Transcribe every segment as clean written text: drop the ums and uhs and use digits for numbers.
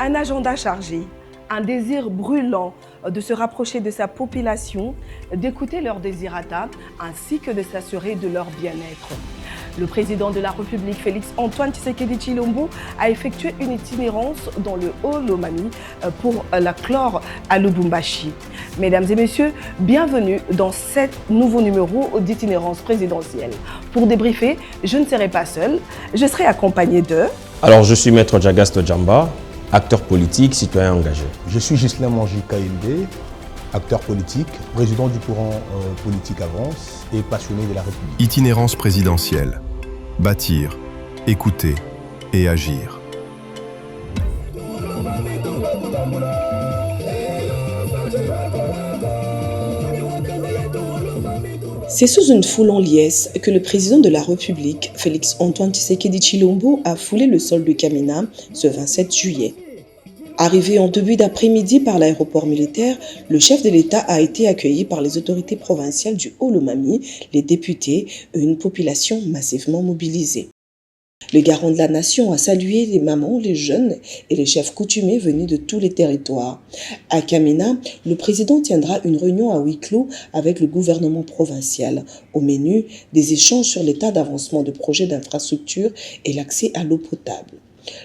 Un agenda chargé, un désir brûlant de se rapprocher de sa population, d'écouter leurs désirata, ainsi que de s'assurer de leur bien-être. Le président de la République, Félix-Antoine Tshisekedi Tshilombo, a effectué une itinérance dans le Haut-Lomami pour la clore à Lubumbashi. Mesdames et messieurs, bienvenue dans ce nouveau numéro d'itinérance présidentielle. Pour débriefer, je ne serai pas seule, je serai accompagnée de... Alors, je suis Maître Jagaste Djamba, acteur politique, citoyen engagé. Je suis Ghislain Mangi Kaïndé, acteur politique, président du courant politique Avance et passionné de la République. Itinérance présidentielle. Bâtir, écouter et agir. C'est sous une foule en liesse que le président de la République, Félix-Antoine Tshisekedi Tshilombo, a foulé le sol de Kamina ce 27 juillet. Arrivé en début d'après-midi par l'aéroport militaire, le chef de l'État a été accueilli par les autorités provinciales du Haut-Lomami, les députés et une population massivement mobilisée. Le garant de la nation a salué les mamans, les jeunes et les chefs coutumiers venus de tous les territoires. À Kamina, le président tiendra une réunion à huis clos avec le gouvernement provincial. Au menu, des échanges sur l'état d'avancement de projets d'infrastructure et l'accès à l'eau potable.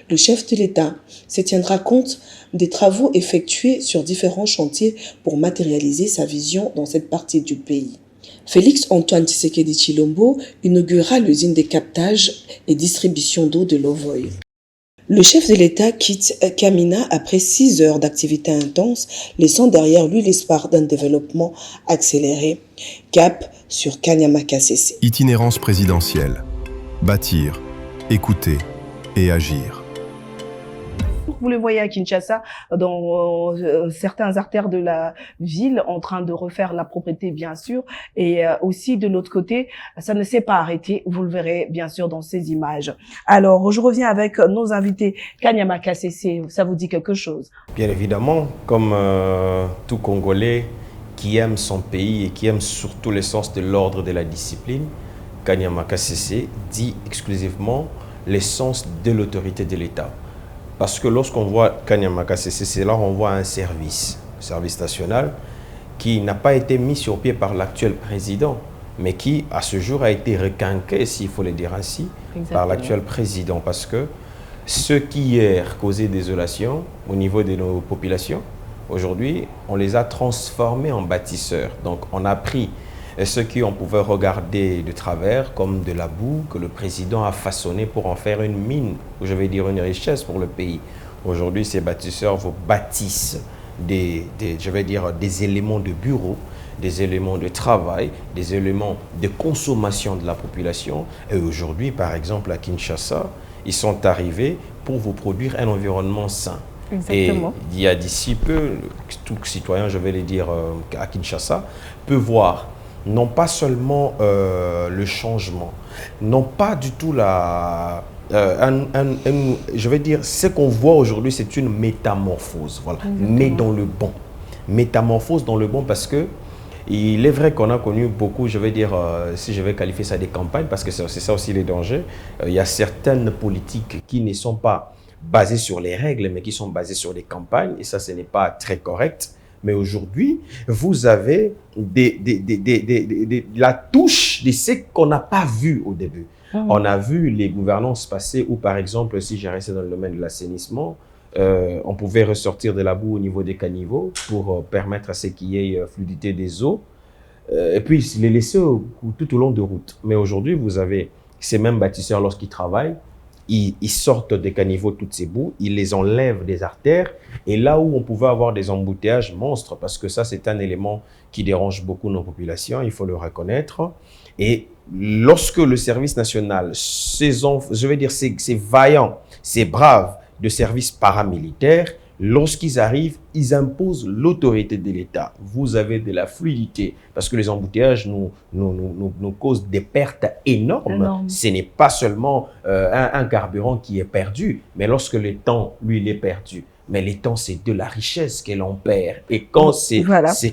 Le chef de l'État se tiendra compte des travaux effectués sur différents chantiers pour matérialiser sa vision dans cette partie du pays. Félix-Antoine Tshisekedi Tshilombo inaugurera l'usine de captage et distribution d'eau de Lovoy. Le chef de l'État quitte Kamina après 6 heures d'activité intense, laissant derrière lui l'espoir d'un développement accéléré. Cap sur Kanyama-Kasese. Itinérance présidentielle. Bâtir, écouter et agir. Vous le voyez à Kinshasa, dans certains artères de la ville, en train de refaire la propreté, bien sûr. Et aussi, de l'autre côté, ça ne s'est pas arrêté. Vous le verrez, bien sûr, dans ces images. Alors, je reviens avec nos invités. Kanyama Kasese, ça vous dit quelque chose? Bien évidemment, comme tout Congolais qui aime son pays et qui aime surtout l'essence de l'ordre de la discipline, Kanyama Kasese dit exclusivement l'essence de l'autorité de l'État. Parce que lorsqu'on voit Kanyama Kasese, c'est là on voit un service national, qui n'a pas été mis sur pied par l'actuel président, mais qui, à ce jour, a été requinqué, s'il faut le dire ainsi, par l'actuel président. Parce que ceux qui hier causaient désolation au niveau de nos populations, aujourd'hui, on les a transformés en bâtisseurs. Donc, on a pris ceux qui on pouvait regarder de travers comme de la boue que le président a façonné pour en faire une mine, ou je vais dire une richesse pour le pays. Aujourd'hui, ces bâtisseurs vous bâtissent des éléments de bureau, des éléments de travail, des éléments de consommation de la population. Et aujourd'hui, par exemple, à Kinshasa, ils sont arrivés pour vous produire un environnement sain. Exactement. Et il y a d'ici peu, tout citoyen, je vais le dire, à Kinshasa, peut voir non pas seulement le changement, non pas du tout je vais dire, ce qu'on voit aujourd'hui, c'est une métamorphose, voilà, mais dans le bon. Métamorphose dans le bon parce que il est vrai qu'on a connu beaucoup, je vais dire, si je vais qualifier ça des campagnes, parce que c'est ça aussi les dangers, il y a certaines politiques qui ne sont pas basées sur les règles, mais qui sont basées sur les campagnes, et ça, ce n'est pas très correct. Mais aujourd'hui, vous avez la touche de ce qu'on n'a pas vu au début. On a vu les gouvernances passer où, par exemple, si j'ai resté dans le domaine de l'assainissement, on pouvait ressortir de la boue au niveau des caniveaux pour permettre à ce qu'il y ait fluidité des eaux et puis les laisser tout au long de route. Mais aujourd'hui, vous avez ces mêmes bâtisseurs, lorsqu'ils travaillent, ils sortent des caniveaux toutes ces boues, ils les enlèvent des artères, et là où on pouvait avoir des embouteillages monstres, parce que ça c'est un élément qui dérange beaucoup nos populations, il faut le reconnaître, et lorsque le service national, je vais dire ces vaillants, ces braves de services paramilitaires, lorsqu'ils arrivent, ils imposent l'autorité de l'État. Vous avez de la fluidité parce que les embouteillages nous causent des pertes énormes. Ce n'est pas seulement un carburant qui est perdu, mais lorsque le temps, lui, il est perdu. Mais les temps, c'est de la richesse que l'on perd. Et quand ces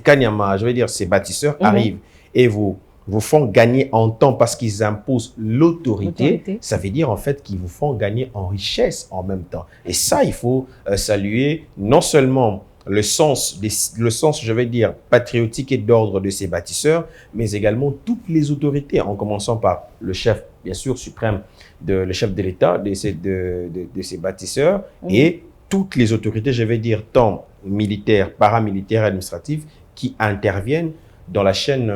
Kanyama, je veux dire, ces bâtisseurs arrivent et vous vous font gagner en temps parce qu'ils imposent l'autorité, ça veut dire en fait qu'ils vous font gagner en richesse en même temps. Et ça, il faut saluer non seulement le sens, je vais dire, patriotique et d'ordre de ces bâtisseurs, mais également toutes les autorités, en commençant par le chef, bien sûr, suprême, le chef de l'État, de ces bâtisseurs, et toutes les autorités, je vais dire, tant militaires, paramilitaires, administratives, qui interviennent dans la chaîne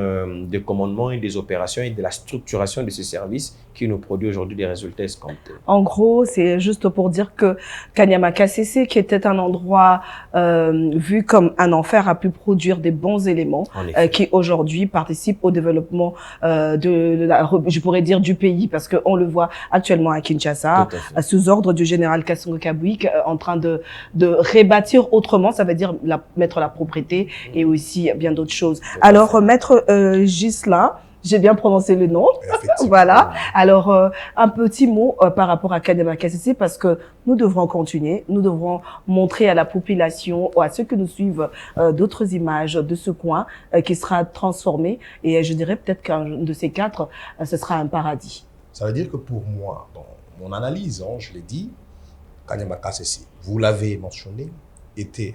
de commandement et des opérations et de la structuration de ces services qui nous produit aujourd'hui des résultats escomptés. En gros, c'est juste pour dire que Kanyama KCC, qui était un endroit vu comme un enfer, a pu produire des bons éléments qui aujourd'hui participent au développement je pourrais dire du pays, parce qu'on le voit actuellement à Kinshasa, sous ordre du général Kassongo Kabwik, en train de rebâtir autrement, ça veut dire mettre la propriété et aussi bien d'autres choses. Alors, maître Gisela, j'ai bien prononcé le nom. Voilà. Alors, un petit mot par rapport à Kanyama KCC, parce que nous devrons continuer. Nous devrons montrer à la population, à ceux que nous suivent, d'autres images de ce coin qui sera transformé. Et je dirais peut-être qu'un de ces quatre, ce sera un paradis. Ça veut dire que pour moi, dans mon analyse, je l'ai dit, Kanyama KCC, vous l'avez mentionné, était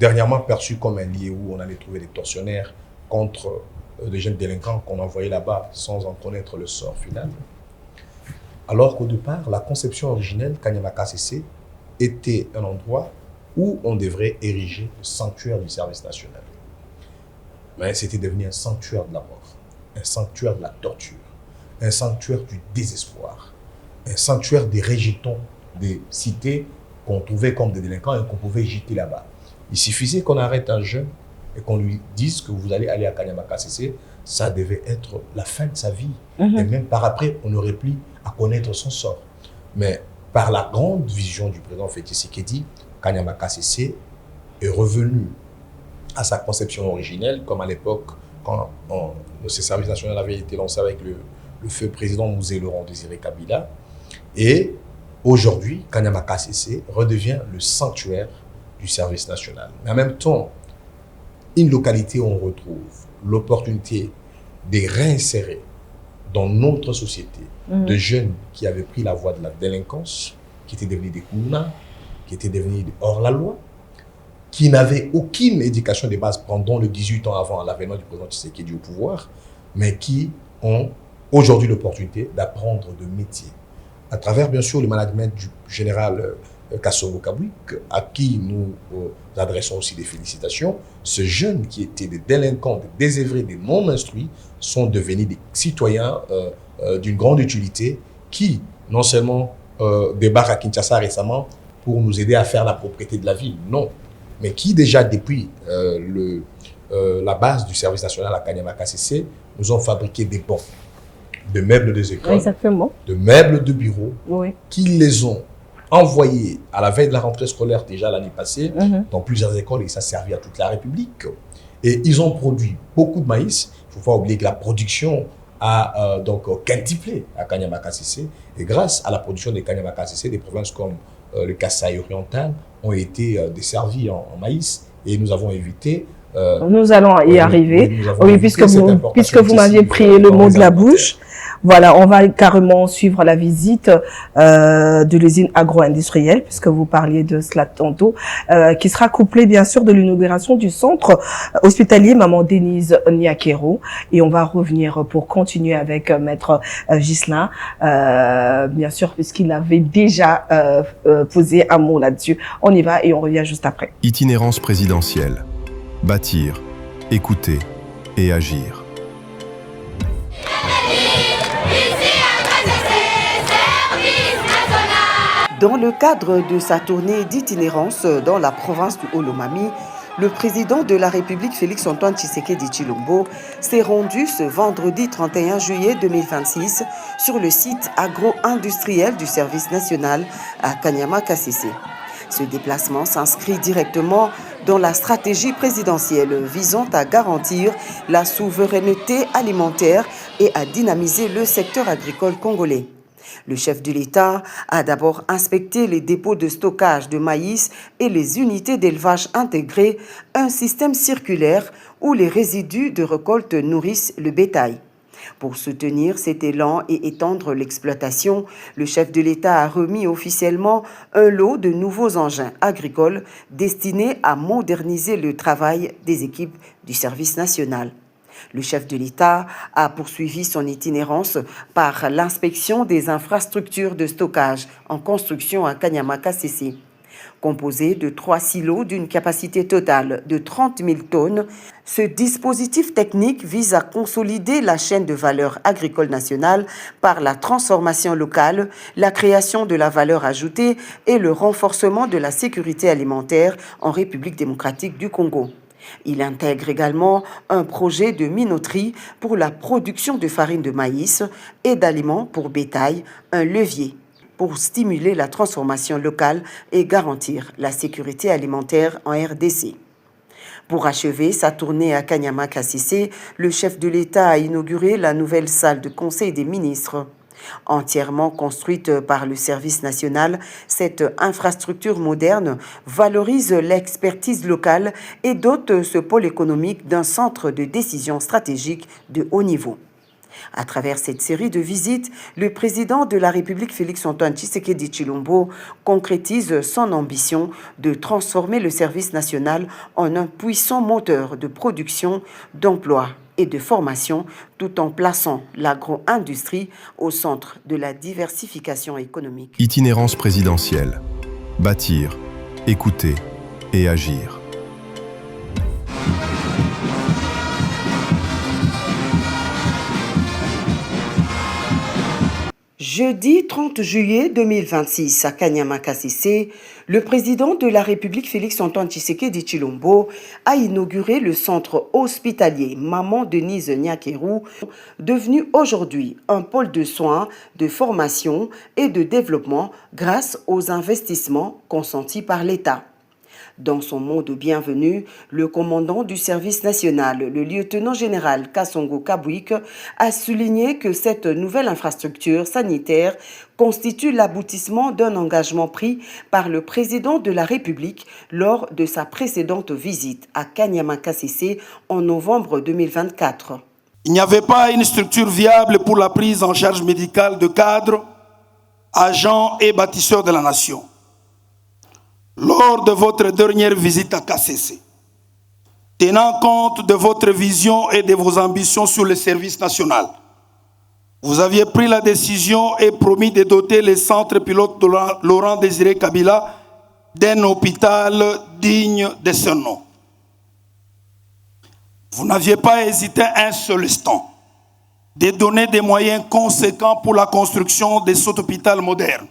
dernièrement perçu comme un lieu où on allait trouver des tortionnaires contre des jeunes délinquants qu'on envoyait là-bas sans en connaître le sort final. Alors qu'au départ, la conception originelle, Kanyama KCC, était un endroit où on devrait ériger le sanctuaire du service national. Mais c'était devenu un sanctuaire de la mort, un sanctuaire de la torture, un sanctuaire du désespoir, un sanctuaire des rejetons des cités qu'on trouvait comme des délinquants et qu'on pouvait jeter là-bas. Il suffisait qu'on arrête un jeune et qu'on lui dise que vous allez aller à Kanyama KCC, ça devait être la fin de sa vie. Et même par après, on n'aurait plus à connaître son sort. Mais par la grande vision du président Félix Tshisekedi, Kanyama KCC est revenu à sa conception originelle, comme à l'époque, quand le service national avait été lancé avec le feu président Mouzé Laurent Désiré Kabila. Et aujourd'hui, Kanyama KCC redevient le sanctuaire du service national. Mais en même temps, une localité où on retrouve l'opportunité de réinsérer dans notre société de jeunes qui avaient pris la voie de la délinquance, qui étaient devenus des Kouna, qui étaient devenus hors-la-loi, qui n'avaient aucune éducation de base pendant les 18 ans avant l'avènement du président Tshisekedi au pouvoir, mais qui ont aujourd'hui l'opportunité d'apprendre de métiers. À travers, bien sûr, le management du général Kassongo Kabwik, à qui nous adressons aussi des félicitations. Ces jeunes qui étaient des délinquants, des désœuvrés, des non-instruits, sont devenus des citoyens d'une grande utilité qui, non seulement débarquent à Kinshasa récemment pour nous aider à faire la propriété de la ville, non, mais qui déjà depuis la base du service national à Kanyama KCC nous ont fabriqué des bons, de meubles des écoles, de meubles de bureaux, qui les ont envoyés à la veille de la rentrée scolaire déjà l'année passée dans plusieurs écoles, et ça servait à toute la République. Et ils ont produit beaucoup de maïs. Il ne faut pas oublier que la production a donc quintuplé à Kanyama KCC. Et grâce à la production des Kanyama KCC, des provinces comme le Kasaï oriental ont été desservies en maïs, et nous avons évité... nous allons y arriver. Oui, puisque vous m'aviez pris le mot de la bouche. Voilà, on va carrément suivre la visite de l'usine agro-industrielle, puisque vous parliez de cela tantôt, qui sera couplée bien sûr de l'inauguration du centre hospitalier Maman Denise Niakero. Et on va revenir pour continuer avec Maître Gisela, bien sûr, puisqu'il avait déjà posé un mot là-dessus. On y va et on revient juste après. Itinérance présidentielle. Bâtir, écouter et agir. Dans le cadre de sa tournée d'itinérance dans la province du Haut-Lomami, le président de la République Félix-Antoine Tshisekedi Tshilombo s'est rendu ce vendredi 31 juillet 2026 sur le site agro-industriel du service national à Kanyama KCC. Ce déplacement s'inscrit directement dans la stratégie présidentielle visant à garantir la souveraineté alimentaire et à dynamiser le secteur agricole congolais. Le chef de l'État a d'abord inspecté les dépôts de stockage de maïs et les unités d'élevage intégrées, un système circulaire où les résidus de récolte nourrissent le bétail. Pour soutenir cet élan et étendre l'exploitation, le chef de l'État a remis officiellement un lot de nouveaux engins agricoles destinés à moderniser le travail des équipes du service national. Le chef de l'État a poursuivi son itinérance par l'inspection des infrastructures de stockage en construction à Kanyama-Kasese. Composé de 3 silos d'une capacité totale de 30 000 tonnes, ce dispositif technique vise à consolider la chaîne de valeur agricole nationale par la transformation locale, la création de la valeur ajoutée et le renforcement de la sécurité alimentaire en République démocratique du Congo. Il intègre également un projet de minoterie pour la production de farine de maïs et d'aliments pour bétail, un levier pour stimuler la transformation locale et garantir la sécurité alimentaire en RDC. Pour achever sa tournée à Kanyama-Kasese, le chef de l'État a inauguré la nouvelle salle de conseil des ministres. Entièrement construite par le service national, cette infrastructure moderne valorise l'expertise locale et dote ce pôle économique d'un centre de décision stratégique de haut niveau. À travers cette série de visites, le président de la République Félix-Antoine Tshisekedi Tshilombo concrétise son ambition de transformer le service national en un puissant moteur de production, d'emploi et de formation, tout en plaçant l'agro-industrie au centre de la diversification économique. Itinérance présidentielle. Bâtir, écouter et agir. Jeudi 30 juillet 2026 à Kanyama-Kasese, le président de la République Félix-Antoine Tshisekedi Tshilombo a inauguré le centre hospitalier Maman Denise Nyakeru, devenu aujourd'hui un pôle de soins, de formation et de développement grâce aux investissements consentis par l'État. Dans son mot de bienvenue, le commandant du service national, le lieutenant-général Kasongo Kabouik, a souligné que cette nouvelle infrastructure sanitaire constitue l'aboutissement d'un engagement pris par le président de la République lors de sa précédente visite à Kanyama-Kasese en novembre 2024. Il n'y avait pas une structure viable pour la prise en charge médicale de cadres, agents et bâtisseurs de la nation. Lors de votre dernière visite à Kasese, tenant compte de votre vision et de vos ambitions sur le service national, vous aviez pris la décision et promis de doter les centres pilotes de Laurent Désiré Kabila d'un hôpital digne de ce nom. Vous n'aviez pas hésité un seul instant de donner des moyens conséquents pour la construction de cet hôpital moderne.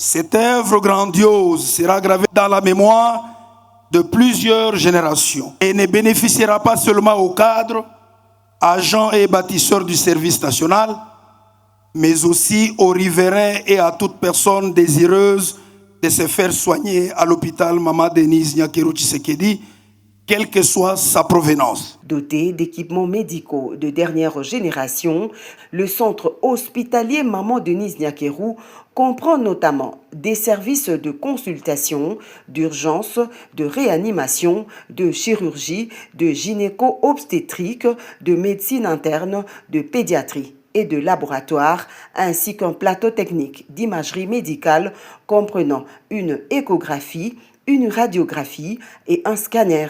Cette œuvre grandiose sera gravée dans la mémoire de plusieurs générations et ne bénéficiera pas seulement aux cadres, agents et bâtisseurs du service national, mais aussi aux riverains et à toute personne désireuse de se faire soigner à l'hôpital Maman Denise Nyakeru Tshisekedi, quelle que soit sa provenance. Doté d'équipements médicaux de dernière génération, le centre hospitalier Maman Denise Nyakeru comprend notamment des services de consultation, d'urgence, de réanimation, de chirurgie, de gynéco-obstétrique, de médecine interne, de pédiatrie et de laboratoire, ainsi qu'un plateau technique d'imagerie médicale comprenant une échographie, une radiographie et un scanner.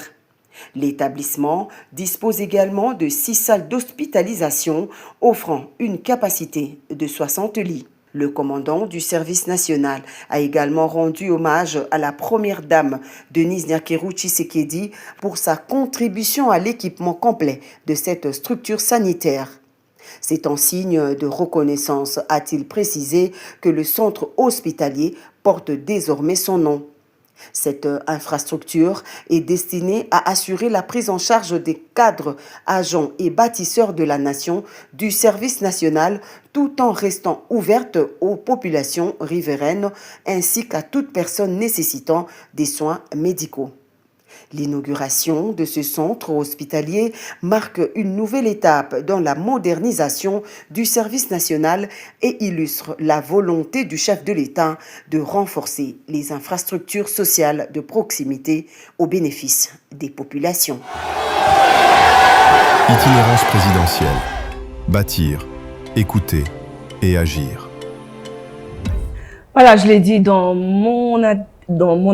L'établissement dispose également de 6 salles d'hospitalisation offrant une capacité de 60 lits. Le commandant du service national a également rendu hommage à la première dame Denise Nyakeru Tshisekedi pour sa contribution à l'équipement complet de cette structure sanitaire. C'est en signe de reconnaissance, a-t-il précisé, que le centre hospitalier porte désormais son nom. Cette infrastructure est destinée à assurer la prise en charge des cadres, agents et bâtisseurs de la nation du service national tout en restant ouverte aux populations riveraines ainsi qu'à toute personne nécessitant des soins médicaux. L'inauguration de ce centre hospitalier marque une nouvelle étape dans la modernisation du service national et illustre la volonté du chef de l'État de renforcer les infrastructures sociales de proximité au bénéfice des populations. Itinérance présidentielle. Bâtir, écouter et agir. Voilà, je l'ai dit dans mon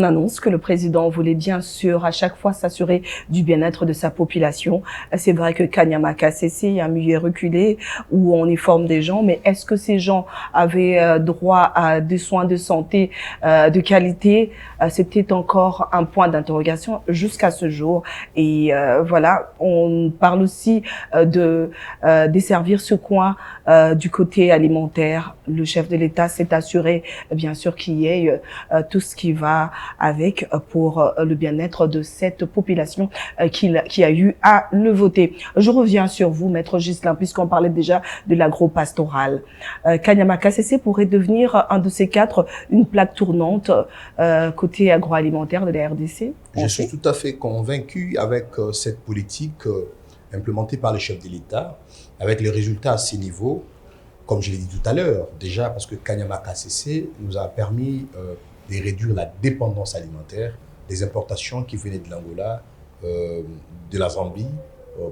annonce que le président voulait bien sûr à chaque fois s'assurer du bien-être de sa population. C'est vrai que Kanyama-Kasese est un milieu reculé où on y forme des gens, mais est-ce que ces gens avaient droit à des soins de santé de qualité? C'était encore un point d'interrogation jusqu'à ce jour. Et voilà, on parle aussi de desservir ce coin du côté alimentaire. Le chef de l'État s'est assuré, bien sûr, qu'il y ait tout ce qui va avec pour le bien-être de cette population qui a eu à le voter. Je reviens sur vous, Maître Ghislain, puisqu'on parlait déjà de l'agro-pastoral. Kanyama-Kasese pourrait devenir un de ces quatre, une plaque tournante côté agroalimentaire de la RDC? Je suis tout à fait convaincu avec cette politique implémentée par le chef de l'État, avec les résultats à ces niveaux, comme je l'ai dit tout à l'heure, déjà parce que Kanyama-Kasese nous a permis de réduire la dépendance alimentaire des importations qui venaient de l'Angola, de la Zambie,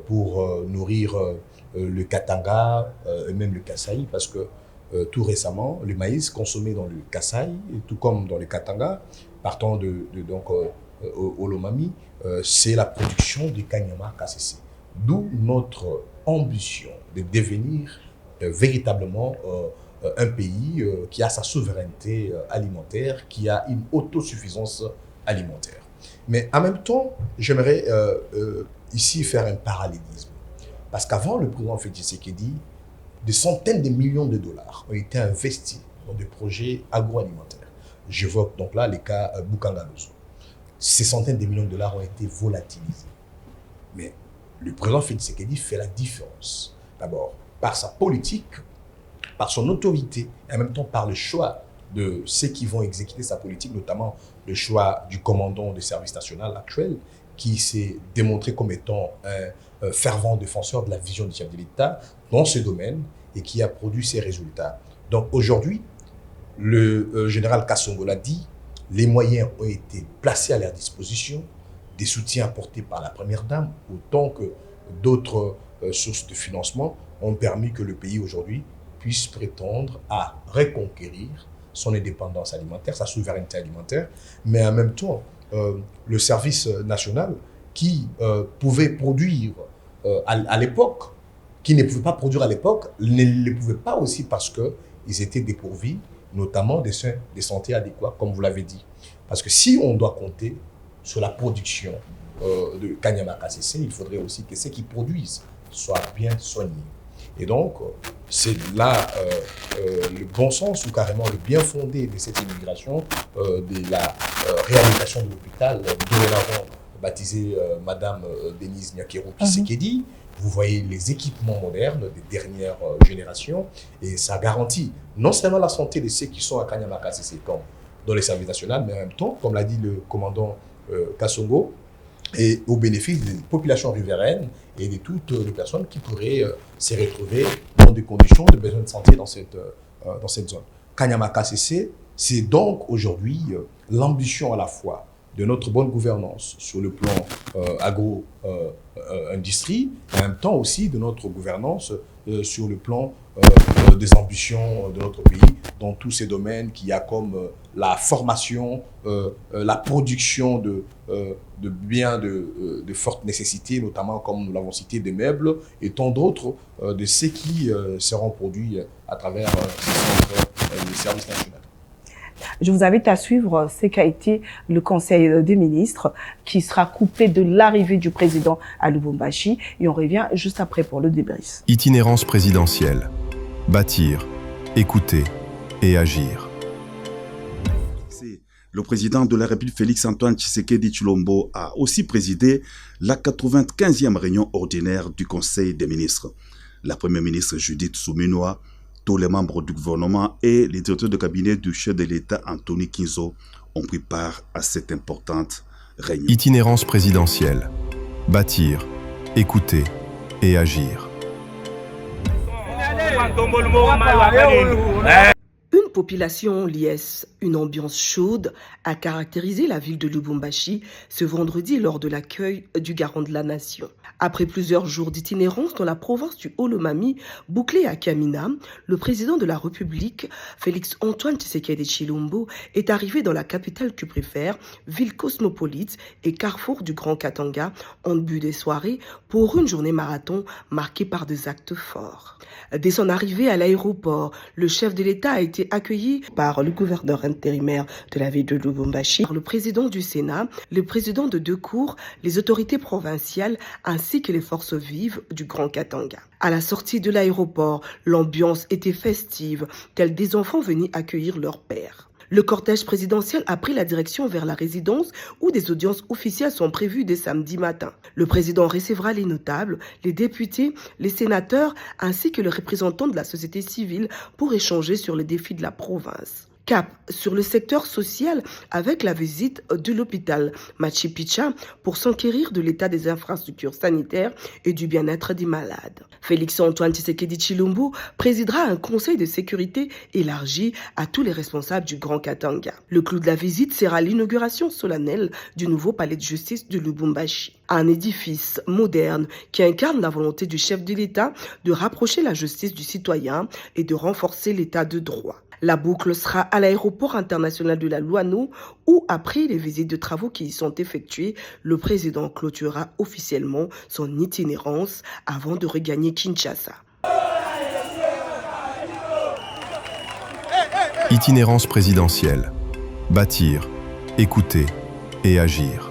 pour nourrir le Katanga et même le Kasaï, parce que tout récemment, le maïs consommé dans le Kasaï, tout comme dans le Katanga, partant donc Olomami, c'est la production du Kanyama-Kasese. D'où notre ambition de devenir véritablement un pays qui a sa souveraineté alimentaire, qui a une autosuffisance alimentaire. Mais en même temps, j'aimerais ici faire un parallélisme. Parce qu'avant le président Félix Tshisekedi, des centaines de millions de dollars ont été investis dans des projets agroalimentaires. J'évoque donc là les cas Bukangalozo. Ces centaines de millions de dollars ont été volatilisés. Mais le président Félix Tshisekedi fait la différence. D'abord, par sa politique, par son autorité, et en même temps par le choix de ceux qui vont exécuter sa politique, notamment le choix du commandant du service national actuel, qui s'est démontré comme étant un fervent défenseur de la vision du chef de l'État dans ce domaine et qui a produit ses résultats. Donc aujourd'hui, le général Kassongo l'a dit, les moyens ont été placés à leur disposition, des soutiens apportés par la Première Dame, autant que d'autres sources de financement ont permis que le pays aujourd'hui puisse prétendre à reconquérir son indépendance alimentaire, sa souveraineté alimentaire, mais en même temps, le service national qui pouvait produire à l'époque, qui ne pouvait pas produire à l'époque, ne le pouvait pas aussi parce qu'ils étaient dépourvus, notamment des soins de santé adéquats, comme vous l'avez dit. Parce que si on doit compter sur la production de Kanyama-Kasese, il faudrait aussi que ceux qui produisent soient bien soignés. Et donc, c'est là le bon sens ou carrément le bien fondé de cette immigration, de la réhabilitation de l'hôpital, dorénavant baptisé Madame Denise Nyakero Tshisekedi. Vous voyez les équipements modernes des dernières générations et ça garantit non seulement la santé de ceux qui sont à Kanyama-Kasese dans les services nationaux, mais en même temps, comme l'a dit le commandant Kassongo, et au bénéfice des populations riveraines et de toutes les personnes qui pourraient se retrouver dans des conditions de besoin de santé dans cette zone. Kanyama-Kasese, c'est donc aujourd'hui l'ambition à la fois de notre bonne gouvernance sur le plan agro-industrie, et en même temps aussi de notre gouvernance sur le plan des ambitions de notre pays dans tous ces domaines qu'il y a comme la formation, la production de biens de forte nécessité, notamment comme nous l'avons cité des meubles et tant d'autres de ceux qui seront produits à travers les services nationaux. Je vous invite à suivre ce qu'a été le Conseil des ministres qui sera coupé de l'arrivée du président à Lubumbashi et on revient juste après pour le débrief. Itinérance présidentielle. Bâtir, écouter et agir. Le président de la République, Félix-Antoine Tshisekedi Tshilombo, a aussi présidé la 95e réunion ordinaire du Conseil des ministres. La première ministre Judith Suminwa, tous les membres du gouvernement et les directeurs de cabinet du chef de l'État Anthony Kinzo ont pris part à cette importante régnant. Itinérance présidentielle. Bâtir, écouter et agir. Une population liesse, une ambiance chaude a caractérisé la ville de Lubumbashi ce vendredi lors de l'accueil du garant de la nation. Après plusieurs jours d'itinérance dans la province du Haut-Lomami, bouclée à Kamina, le président de la République, Félix Antoine Tshisekedi Tshilombo, est arrivé dans la capitale qu'il préfère, ville cosmopolite et carrefour du Grand Katanga, en début des soirées pour une journée marathon marquée par des actes forts. Dès son arrivée à l'aéroport, le chef de l'État a été accueilli par le gouverneur intérimaire de la ville de Lubumbashi, par le président du Sénat, le président de deux cours, les autorités provinciales ainsi que les forces vives du Grand Katanga. À la sortie de l'aéroport, l'ambiance était festive, tels des enfants venus accueillir leur père. Le cortège présidentiel a pris la direction vers la résidence où des audiences officielles sont prévues dès samedi matin. Le président recevra les notables, les députés, les sénateurs ainsi que les représentants de la société civile pour échanger sur les défis de la province. Cap sur le secteur social avec la visite de l'hôpital Machi Picchu pour s'enquérir de l'état des infrastructures sanitaires et du bien-être des malades. Félix Antoine Tshisekedi Tshilombo présidera un conseil de sécurité élargi à tous les responsables du Grand Katanga. Le clou de la visite sera l'inauguration solennelle du nouveau palais de justice de Lubumbashi. Un édifice moderne qui incarne la volonté du chef de l'État de rapprocher la justice du citoyen et de renforcer l'état de droit. La boucle sera à l'aéroport international de la Louano où, après les visites de travaux qui y sont effectuées, le président clôturera officiellement son itinérance avant de regagner Kinshasa. Itinérance présidentielle. Bâtir, écouter et agir.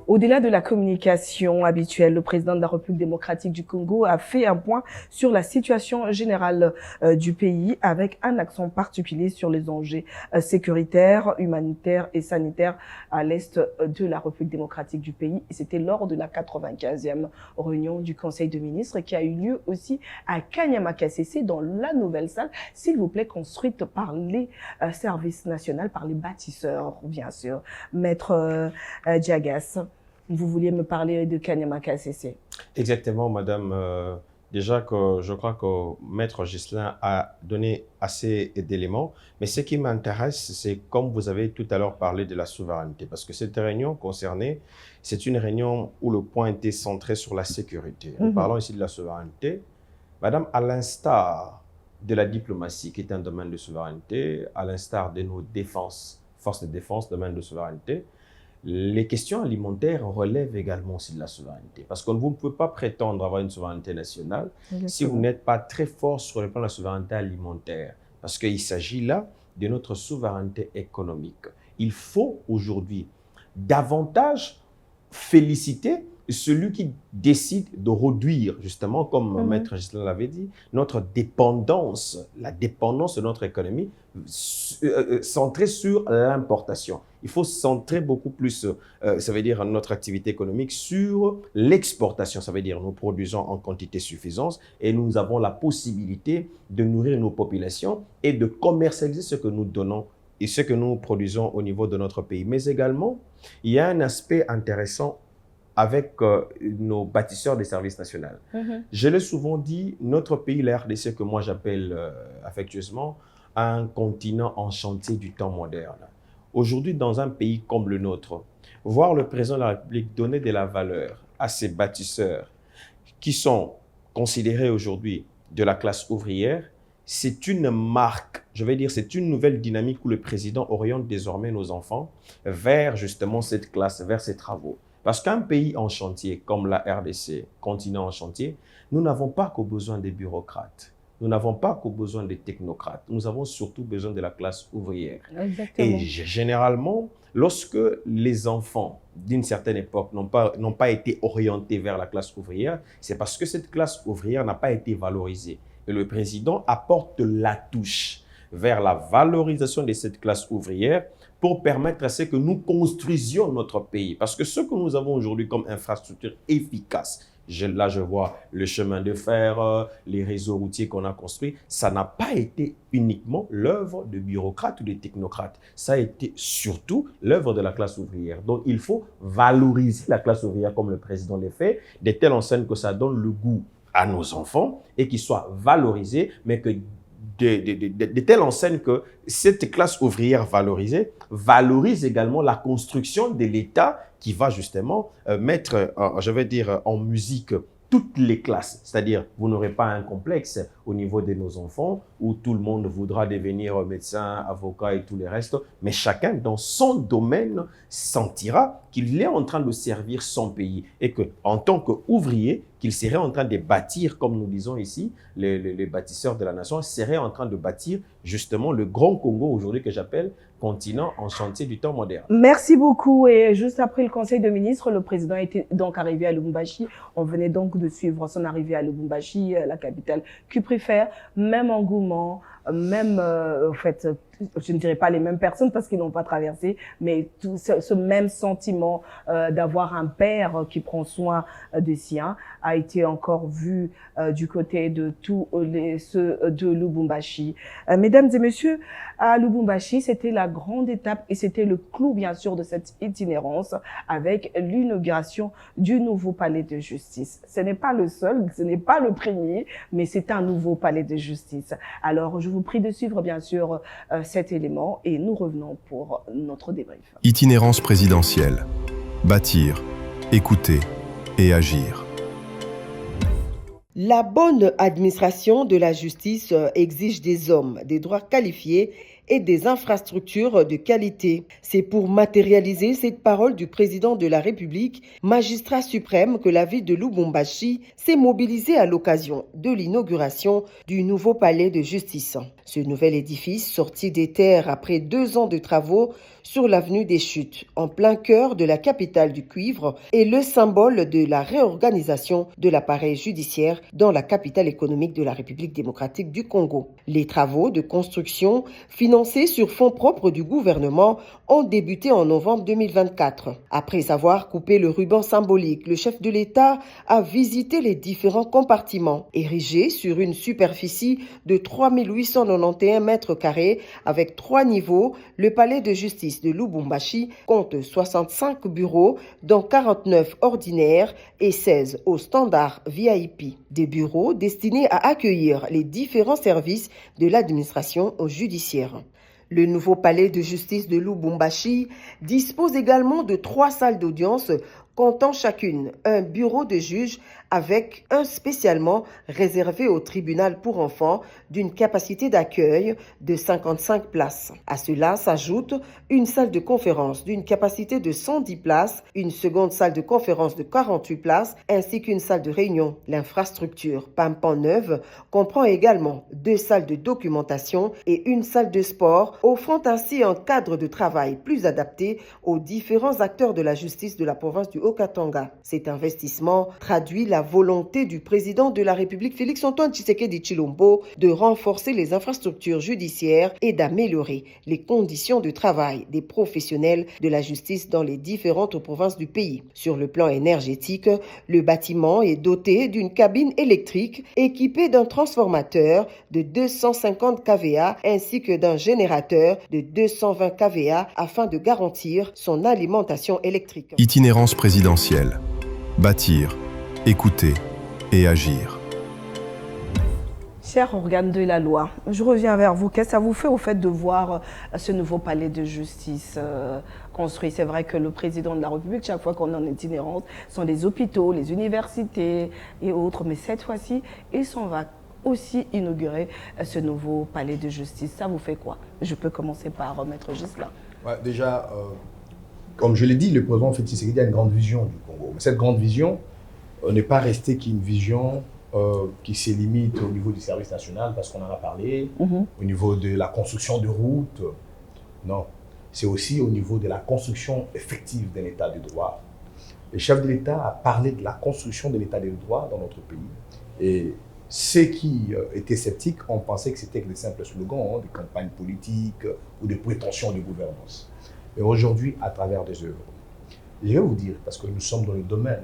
Au-delà de la communication habituelle, le président de la République démocratique du Congo a fait un point sur la situation générale du pays avec un accent particulier sur les enjeux sécuritaires, humanitaires et sanitaires à l'est de la République démocratique du pays. Et c'était lors de la 95e réunion du Conseil de ministres qui a eu lieu aussi à Kanyama-Kasese dans la nouvelle salle, s'il vous plaît, construite par les services nationaux, par les bâtisseurs, bien sûr. Maître Diagas. Vous vouliez me parler de Kanyama-Kasese. Exactement, madame. Déjà que je crois que Maître Ghislain a donné assez d'éléments, mais ce qui m'intéresse, c'est comme vous avez tout à l'heure parlé de la souveraineté, parce que cette réunion concernée, c'est une réunion où le point était centré sur la sécurité. En parlant ici de la souveraineté, madame, à l'instar de la diplomatie, qui est un domaine de souveraineté, à l'instar de nos défenses, forces de défense, domaine de souveraineté, les questions alimentaires relèvent également aussi de la souveraineté. Parce que vous ne pouvez pas prétendre avoir une souveraineté nationale si vous n'êtes pas très fort sur le plan de la souveraineté alimentaire. Parce qu'il s'agit là de notre souveraineté économique. Il faut aujourd'hui davantage féliciter celui qui décide de réduire, justement, comme Maître Ghislain l'avait dit, notre dépendance, la dépendance de notre économie centrée sur l'importation. Il faut centrer beaucoup plus, ça veut dire notre activité économique, sur l'exportation. Ça veut dire nous produisons en quantité suffisante et nous avons la possibilité de nourrir nos populations et de commercialiser ce que nous donnons et ce que nous produisons au niveau de notre pays. Mais également, il y a un aspect intéressant avec nos bâtisseurs des services nationaux. Je l'ai souvent dit, notre pays, la RDC, que moi j'appelle affectueusement un continent en chantier du temps moderne. Aujourd'hui, dans un pays comme le nôtre, voir le président de la République donner de la valeur à ces bâtisseurs qui sont considérés aujourd'hui de la classe ouvrière, c'est une marque, je vais dire, c'est une nouvelle dynamique où le président oriente désormais nos enfants vers justement cette classe, vers ces travaux. Parce qu'un pays en chantier comme la RDC, continent en chantier, nous n'avons pas qu'au besoin des bureaucrates. Nous n'avons pas qu'au besoin des technocrates. Nous avons surtout besoin de la classe ouvrière. Exactement. Et généralement, lorsque les enfants d'une certaine époque n'ont pas été orientés vers la classe ouvrière, c'est parce que cette classe ouvrière n'a pas été valorisée. Et le président apporte la touche vers la valorisation de cette classe ouvrière pour permettre à ce que nous construisions notre pays. Parce que ce que nous avons aujourd'hui comme infrastructure efficace, Là, je vois le chemin de fer, les réseaux routiers qu'on a construits. Ça n'a pas été uniquement l'œuvre de bureaucrates ou de technocrates. Ça a été surtout l'œuvre de la classe ouvrière. Donc, il faut valoriser la classe ouvrière comme le président l'a fait, de telle enseigne que ça donne le goût à nos enfants et qu'ils soient valorisés, mais que de telle enseigne que cette classe ouvrière valorisée valorise également la construction de l'État qui va justement mettre, je vais dire, en musique toutes les classes. C'est-à-dire, vous n'aurez pas un complexe au niveau de nos enfants où tout le monde voudra devenir médecin, avocat et tout le reste, mais chacun dans son domaine sentira qu'il est en train de servir son pays et qu'en tant qu'ouvrier, qu'il serait en train de bâtir, comme nous disons ici, les bâtisseurs de la nation seraient en train de bâtir justement le grand Congo aujourd'hui que j'appelle continent en chantier du temps moderne. Merci beaucoup. Et juste après le Conseil de ministres, le président était donc arrivé à Lubumbashi. On venait donc de suivre son arrivée à Lubumbashi, la capitale. Que préfère, même engouement, même, en fait, je ne dirais pas les mêmes personnes parce qu'ils n'ont pas traversé, mais tout ce même sentiment d'avoir un père qui prend soin des siens a été encore vu du côté de tous ceux de Lubumbashi. Mesdames et messieurs, à Lubumbashi, c'était la grande étape et c'était le clou, bien sûr, de cette itinérance avec l'inauguration du nouveau palais de justice. Ce n'est pas le seul, ce n'est pas le premier, mais c'est un nouveau palais de justice. Alors, je vous prie de suivre, bien sûr, cet élément et nous revenons pour notre débrief. Itinérance présidentielle. Bâtir, écouter et agir. La bonne administration de la justice exige des hommes, des droits qualifiés et des infrastructures de qualité. C'est pour matérialiser cette parole du président de la République, magistrat suprême, que la ville de Lubumbashi s'est mobilisée à l'occasion de l'inauguration du nouveau palais de justice. Ce nouvel édifice, sorti des terres après 2 ans de travaux sur l'avenue des Chutes, en plein cœur de la capitale du cuivre, est le symbole de la réorganisation de l'appareil judiciaire dans la capitale économique de la République démocratique du Congo. Les travaux de construction financés sur fonds propres du gouvernement ont débuté en novembre 2024. Après avoir coupé le ruban symbolique, le chef de l'État a visité les différents compartiments. Érigés sur une superficie de 3891 mètres carrés avec 3 niveaux, le palais de justice de Lubumbashi compte 65 bureaux, dont 49 ordinaires et 16 au standard VIP. Des bureaux destinés à accueillir les différents services de l'administration judiciaire. Le nouveau palais de justice de Lubumbashi dispose également de 3 salles d'audience comptant chacune un bureau de juge avec un spécialement réservé au tribunal pour enfants d'une capacité d'accueil de 55 places. À cela s'ajoute une salle de conférence d'une capacité de 110 places, une seconde salle de conférence de 48 places ainsi qu'une salle de réunion. L'infrastructure Pampan Neuve comprend également 2 salles de documentation et une salle de sport, offrant ainsi un cadre de travail plus adapté aux différents acteurs de la justice de la province du Haut-Katanga. Cet investissement traduit la volonté du président de la République Félix-Antoine Tshisekedi Tshilombo de renforcer les infrastructures judiciaires et d'améliorer les conditions de travail des professionnels de la justice dans les différentes provinces du pays. Sur le plan énergétique, le bâtiment est doté d'une cabine électrique équipée d'un transformateur de 250 kVA ainsi que d'un générateur de 220 kVA afin de garantir son alimentation électrique. Itinérance présidentielle. Bâtir, écouter et agir. Cher organe de la loi, je reviens vers vous. Qu'est-ce que ça vous fait au fait de voir ce nouveau palais de justice construit? C'est vrai que le président de la République, chaque fois qu'on est en itinérance, sont les hôpitaux, les universités et autres. Mais cette fois-ci, il s'en va aussi inaugurer ce nouveau palais de justice. Ça vous fait quoi? Je peux commencer par Maître Gisela. Ouais, déjà, comme je l'ai dit, le président Félix Tshisekedi a une grande vision du Congo. Mais cette grande vision n'est pas restée qu'une vision qui se limite au niveau du service national, parce qu'on en a parlé, au niveau de la construction de routes. Non, c'est aussi au niveau de la construction effective d'un état de droit. Le chef de l'État a parlé de la construction de l'état de droit dans notre pays. Et ceux qui étaient sceptiques ont pensé que c'était que des simples slogans, des campagnes politiques ou des prétentions de gouvernance. Et aujourd'hui, à travers des œuvres, je vais vous dire, parce que nous sommes dans le domaine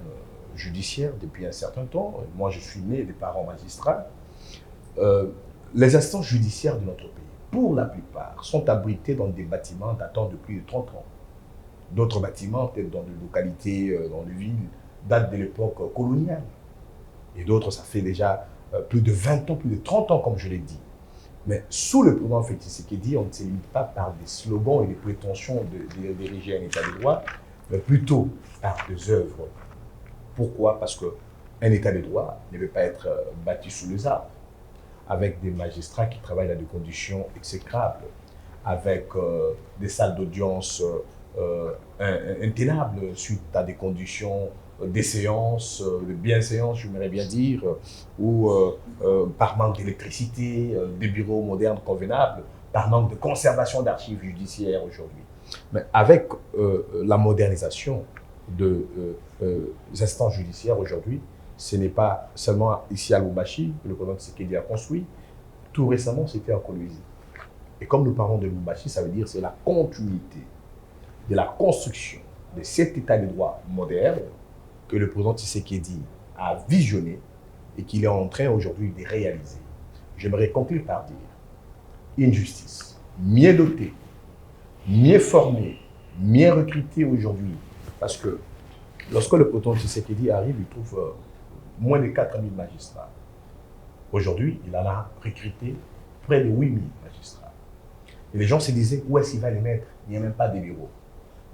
judiciaire depuis un certain temps. Moi, je suis né des parents magistrats. Les instances judiciaires de notre pays, pour la plupart, sont abritées dans des bâtiments datant de plus de 30 ans. D'autres bâtiments, peut-être dans des localités, dans des villes, datent de l'époque coloniale. Et d'autres, ça fait déjà plus de 20 ans, plus de 30 ans, comme je l'ai dit. Mais sous le président Félix Tshisekedi, on ne se limite pas par des slogans et des prétentions de diriger un état de droit, mais plutôt par des œuvres. Pourquoi? Parce qu'un état de droit ne peut pas être bâti sous les arbres, avec des magistrats qui travaillent dans des conditions exécrables, avec des salles d'audience intenables suite à des conditions des séances, de bienséances, j'aimerais bien dire, ou par manque d'électricité, des bureaux modernes convenables, par manque de conservation d'archives judiciaires aujourd'hui. Mais avec la modernisation des instances judiciaires aujourd'hui, ce n'est pas seulement ici à Lubumbashi que le président Tshisekedi a construit. Tout récemment, c'était en Colombie. Et comme nous parlons de Lubumbashi, ça veut dire que c'est la continuité de la construction de cet état de droit moderne que le président Tshisekedi a visionné et qu'il est en train aujourd'hui de réaliser. J'aimerais conclure par dire une justice mieux dotée, mieux formée, mieux recrutée aujourd'hui. Parce que lorsque le président Tshisekedi arrive, il trouve moins de 4000 magistrats. Aujourd'hui, il en a recruté près de 8000 magistrats. Et les gens se disaient, où est-ce qu'il va les mettre? Il n'y a même pas de bureaux.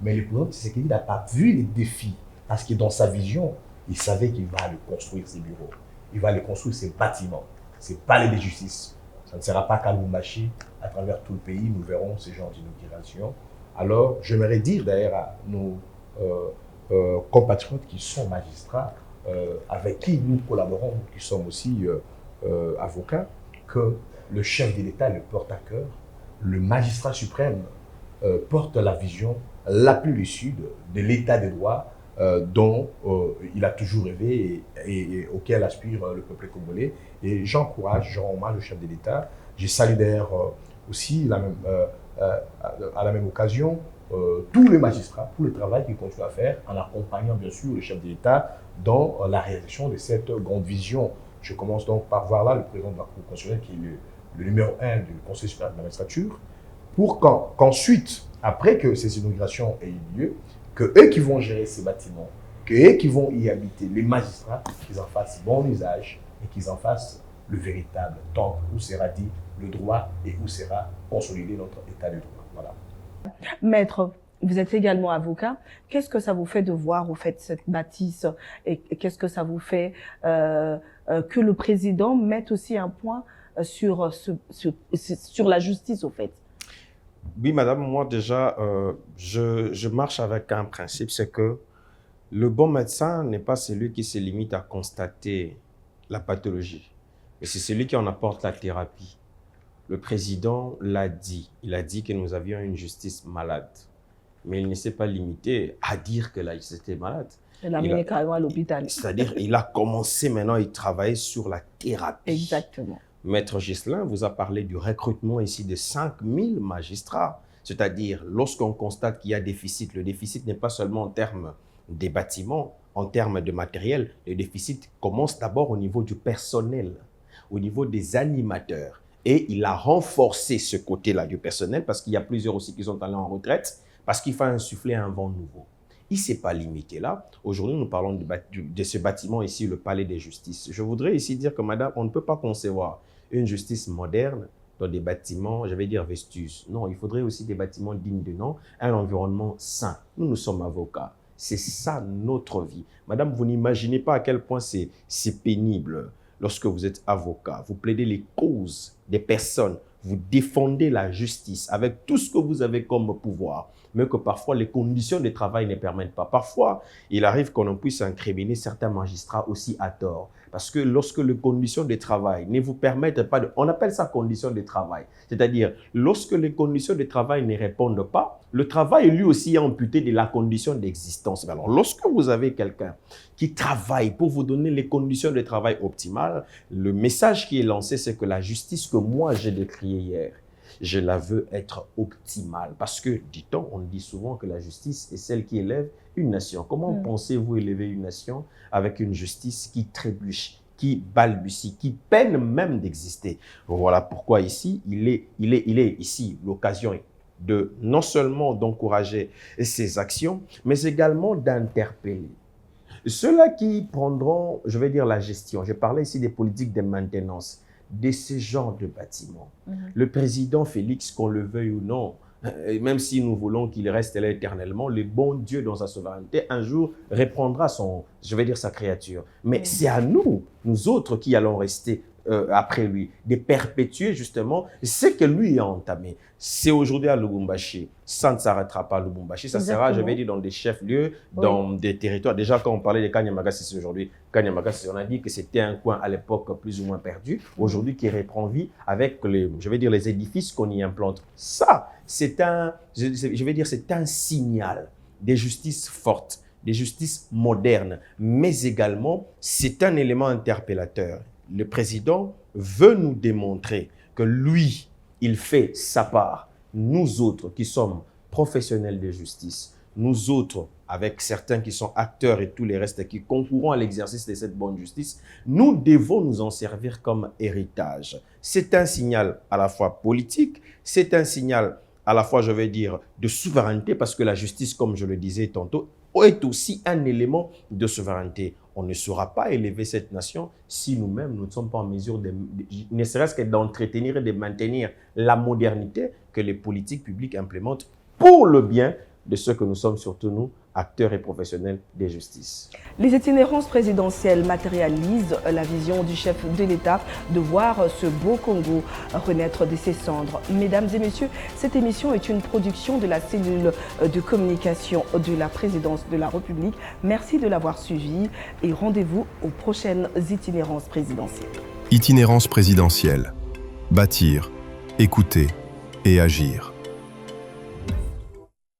Mais le président Tshisekedi n'a pas vu les défis. Parce que dans sa vision, il savait qu'il va le construire, ces bureaux. Il va le construire, ces bâtiments, ces palais de justice. Ça ne sera pas qu'à Lubumbashi, à travers tout le pays, nous verrons ce genre d'inauguration. Alors, j'aimerais dire d'ailleurs à nos compatriotes qui sont magistrats, avec qui nous collaborons, qui sommes aussi avocats, que le chef de l'État le porte à cœur, le magistrat suprême porte la vision la plus lucide de l'État de droit dont il a toujours rêvé et auquel aspire le peuple congolais. Et j'encourage, je rends hommage au chef de l'État. Je salue d'ailleurs aussi à la même occasion tous les magistrats pour le travail qu'ils continuent à faire en accompagnant bien sûr le chef de l'État dans la réalisation de cette grande vision. Je commence donc par voir là le président de la Cour constitutionnelle qui est le numéro 1 du Conseil supérieur de la magistrature, pour qu'ensuite, après que ces inaugurations aient eu lieu, que eux qui vont gérer ces bâtiments, que eux qui vont y habiter, les magistrats, qu'ils en fassent bon usage et qu'ils en fassent le véritable temple où sera dit le droit et où sera consolidé notre état de droit. Voilà. Maître, vous êtes également avocat. Qu'est-ce que ça vous fait de voir au fait cette bâtisse et qu'est-ce que ça vous fait que le président mette aussi un point sur la justice au fait? Oui, madame, moi déjà, je marche avec un principe, c'est que le bon médecin n'est pas celui qui se limite à constater la pathologie, mais c'est celui qui en apporte la thérapie. Le président l'a dit, il a dit que nous avions une justice malade, mais il ne s'est pas limité à dire que la justice était malade. Il a mis carrément à l'hôpital. C'est-à-dire, il a commencé maintenant, il travaille sur la thérapie. Exactement. Maître Ghislain vous a parlé du recrutement ici de 5000 magistrats. C'est-à-dire, lorsqu'on constate qu'il y a déficit, le déficit n'est pas seulement en termes des bâtiments, en termes de matériel. Le déficit commence d'abord au niveau du personnel, au niveau des animateurs. Et il a renforcé ce côté-là du personnel parce qu'il y a plusieurs aussi qui sont allés en retraite, parce qu'il faut insuffler un vent nouveau. Il ne s'est pas limité là. Aujourd'hui, nous parlons de ce bâtiment ici, le Palais des Justices. Je voudrais ici dire que, madame, on ne peut pas concevoir une justice moderne dans des bâtiments, je vais dire vestus. Non, il faudrait aussi des bâtiments dignes de nom, un environnement sain. Nous sommes avocats. C'est ça notre vie. Madame, vous n'imaginez pas à quel point c'est pénible lorsque vous êtes avocat. Vous plaidez les causes des personnes. Vous défendez la justice avec tout ce que vous avez comme pouvoir, mais que parfois les conditions de travail ne permettent pas. Parfois, il arrive qu'on puisse incriminer certains magistrats aussi à tort. Parce que lorsque les conditions de travail ne vous permettent pas de... On appelle ça conditions de travail. C'est-à-dire, lorsque les conditions de travail ne répondent pas, le travail lui aussi est amputé de la condition d'existence. Alors, lorsque vous avez quelqu'un qui travaille pour vous donner les conditions de travail optimales, le message qui est lancé, c'est que la justice que moi j'ai décriée hier, je la veux être optimale. Parce que, dit-on, on dit souvent que la justice est celle qui élève une nation. Comment pensez-vous élever une nation avec une justice qui trébuche, qui balbutie, qui peine même d'exister? Voilà pourquoi ici, il est ici l'occasion de non seulement d'encourager ces actions, mais également d'interpeller ceux-là qui prendront, je vais dire, la gestion. Je parlais ici des politiques de maintenance de ce genre de bâtiments. Le président Félix, qu'on le veuille ou non, même si nous voulons qu'il reste là éternellement, le bon Dieu dans sa souveraineté, un jour reprendra sa créature. Mais c'est à nous, nous autres, qui allons rester après lui, de perpétuer justement ce que lui a entamé. C'est aujourd'hui à Lubumbashi, ça ne s'arrêtera pas à Lubumbashi, ça sera, je vais dire, dans des chefs-lieux, dans des territoires. Déjà, quand on parlait de Kanyamaga Sissi aujourd'hui, Kanyamaga Sissi, on a dit que c'était un coin à l'époque plus ou moins perdu, aujourd'hui qui reprend vie avec les édifices qu'on y implante. Ça, c'est un signal de justice forte, de justice moderne, mais également, c'est un élément interpellateur. Le président veut nous démontrer que lui, il fait sa part. Nous autres qui sommes professionnels de justice, nous autres, avec certains qui sont acteurs et tous les restes qui concourront à l'exercice de cette bonne justice, nous devons nous en servir comme héritage. C'est un signal à la fois politique, c'est un signal à la fois, je vais dire, de souveraineté, parce que la justice, comme je le disais tantôt, est aussi un élément de souveraineté. On ne saura pas élever cette nation si nous-mêmes, nous ne sommes pas en mesure ne serait-ce que d'entretenir et de maintenir la modernité que les politiques publiques implémentent pour le bien de ceux que nous sommes, surtout nous, acteurs et professionnels des justices. Les itinérances présidentielles matérialisent la vision du chef de l'État de voir ce beau Congo renaître de ses cendres. Mesdames et messieurs, cette émission est une production de la cellule de communication de la présidence de la République. Merci de l'avoir suivi et rendez-vous aux prochaines itinérances présidentielles. Itinérance présidentielle. Bâtir, écouter et agir.